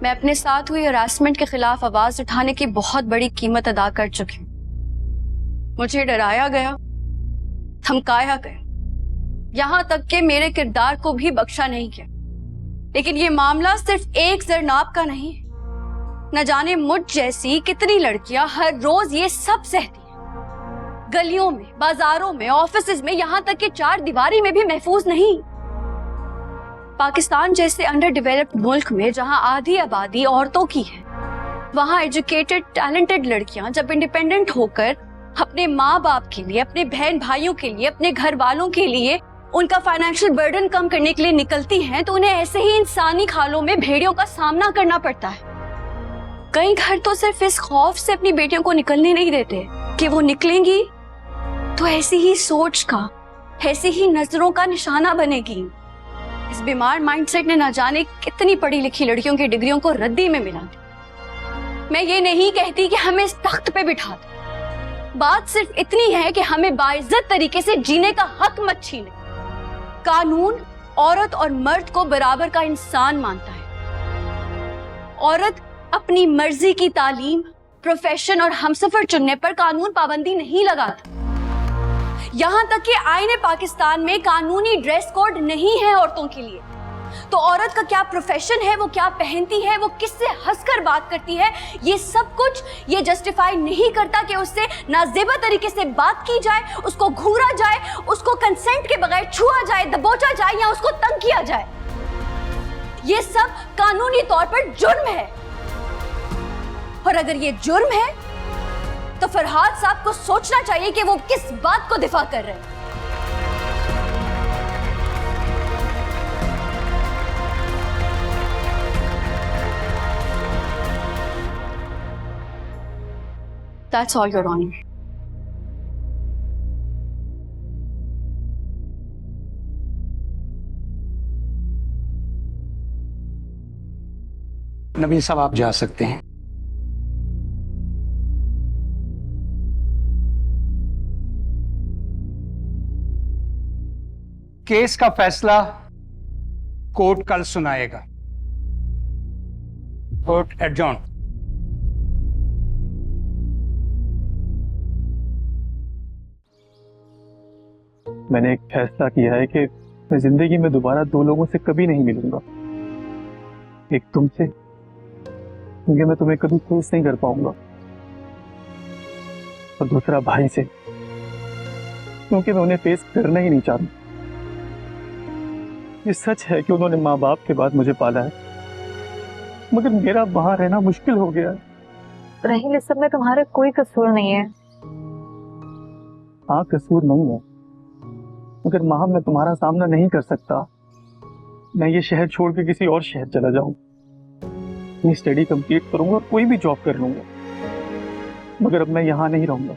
मैं अपने साथ हुई हरासमेंट के खिलाफ आवाज उठाने की बहुत बड़ी कीमत अदा कर चुकी हूँ। मुझे डराया गया, धमकाया गया, यहां तक कि मेरे किरदार को भी बख्शा नहीं गया। लेकिन ये मामला सिर्फ एक जरनाब का नहीं, न जाने मुझ जैसी कितनी लड़कियां हर रोज ये सब सहती हैं। गलियों में, बाजारों में, ऑफिसेज में, यहां तक कि चार दीवारी में भी महफूज नहीं। पाकिस्तान जैसे अंडर डेवलप्ड मुल्क में जहां आधी आबादी औरतों की है, वहां एजुकेटेड टैलेंटेड लड़कियां जब इंडिपेंडेंट होकर अपने माँ बाप के लिए, अपने बहन भाइयों के लिए, अपने घर वालों के लिए उनका फाइनेंशियल बर्डन कम करने के लिए निकलती हैं, तो उन्हें ऐसे ही इंसानी खालों में भेड़ियों का सामना करना पड़ता है। कई घर तो सिर्फ इस खौफ से अपनी बेटियों को निकलने नहीं देते कि वो निकलेंगी तो ऐसी ही सोच का, ऐसी ही नजरों का निशाना बनेगी। इस बीमार माइंडसेट ने न जाने कितनी पढ़ी लिखी लड़कियों की डिग्रियों को रद्दी में मिला दी। मैं ये नहीं कहती कि हमें इस तख्त पे बिठा दो, बात सिर्फ इतनी है कि हमें बाइज्जत तरीके से जीने का हक मत छीने। कानून औरत और मर्द को बराबर का इंसान मानता है। औरत अपनी मर्जी की तालीम, प्रोफेशन और हमसफर चुनने पर कानून पाबंदी नहीं लगाता। यहां तक कि आईने पाकिस्तान में कानूनी ड्रेस कोड नहीं है औरतों के लिए। तो औरत का क्या प्रोफेशन है, वो क्या पहनती है, वो किससे हंसकर बात करती है, ये सब कुछ ये जस्टिफाई नहीं करता कि उससे नाजेबा तरीके से बात की जाए, उसको घूरा जाए, उसको कंसेंट के बगैर छुआ जाए, दबोचा जाए या उसको तंग किया जाए। ये सब कानूनी तौर पर जुर्म है। और अगर ये जुर्म है तो फरहाद साहब को सोचना चाहिए कि वो किस बात को दिफा कर रहे हैं। That's all, Your Honor. Nabeel साहब, आप जा सकते हैं। केस का फैसला कोर्ट कल सुनाएगा। Court adjourn. मैंने एक फैसला किया है कि मैं जिंदगी में दोबारा दो लोगों से कभी नहीं मिलूंगा। एक तुमसे, क्योंकि मैं तुम्हें कभी फेस नहीं कर पाऊंगा, और दूसरा भाई से, क्योंकि मैं उन्हें फेस करना ही नहीं चाहता। ये सच है कि उन्होंने माँ बाप के बाद मुझे पाला है, मगर मेरा वहां रहना मुश्किल हो गया है। राहिल, इस सब में तुम्हारा कोई कसूर नहीं है। हाँ, कसूर नहीं है, मगर माँ मैं तुम्हारा सामना नहीं कर सकता। मैं ये शहर छोड़ के किसी और शहर चला जाऊं, अपनी स्टडी कंप्लीट करूंगा और कोई भी जॉब कर लूंगा, मगर अब मैं यहाँ नहीं रहूंगा।